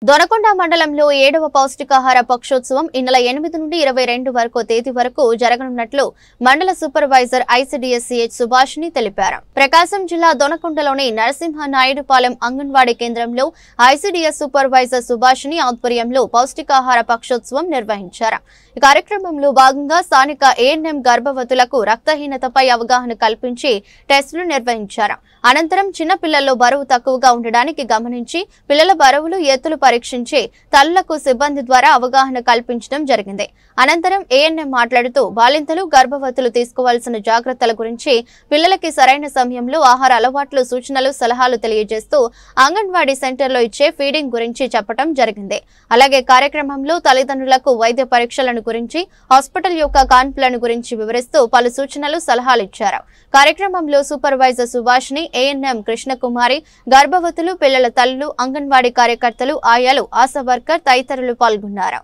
దొనకొండ మండలంలో 7వ పౌష్టికాహార పక్షోత్సవం ఈ నెల 8 నుండి 22 వరకు తేదీ వరకు జరగనున్నట్లు మండల సూపర్వైజర్ ఐసీడీఎస్ సుభాషిణి తెలిపారు. ప్రకాశం జిల్లా దొనకొండలోని నరసింహనాయుడుపాలెం అంగన్వాడీ కేంద్రంలో ఐసీడీఎస్ సూపర్వైజర్ సుభాషిణి ఆధ్వర్యంలో పౌష్టికాహార పక్షోత్సవం నిర్వహించారు. ఈ కార్యక్రమంలో భాగంగా స్థానిక ఏఎన్ఎం గర్భవతులకు రక్తహీనతపై అవగాహన కల్పించి టెస్టులు నిర్వహించారు. అనంతరం చిన్న పిల్లల్లో బరువు తక్కువగా ఉండడానికి గమనించి పిల్లల బరువులు ఎత్తులు పరీక్షించి తల్లులకు సిబ్బంది ద్వారా అవగాహన కల్పించడం జరిగింది. అనంతరం ఏఎన్ఎం మాట్లాడుతూ బాలింతలు గర్భవతులు తీసుకోవాల్సిన జాగ్రత్తల గురించి పిల్లలకి సరైన సమయంలో ఆహార అలవాట్లు సూచనలు సలహాలు తెలియజేస్తూ అంగన్వాడీ సెంటర్లో ఇచ్చే ఫీడింగ్ గురించి చెప్పడం జరిగింది. అలాగే కార్యక్రమంలో తల్లిదండ్రులకు వైద్య పరీక్షలను గురించి హాస్పిటల్ యొక్క కాన్పులను గురించి వివరిస్తూ పలు సూచనలు సలహాలు ఇచ్చారు. కార్యక్రమంలో సూపర్వైజర్ సుభాషిణి, ఏఎన్ఎం కృష్ణకుమారి, గర్భవతులు, పిల్లల తల్లులు, అంగన్వాడీ కార్యకర్తలు, ఆయాలు, ఆశా వర్కర్ తదితరులు పాల్గొన్నారు.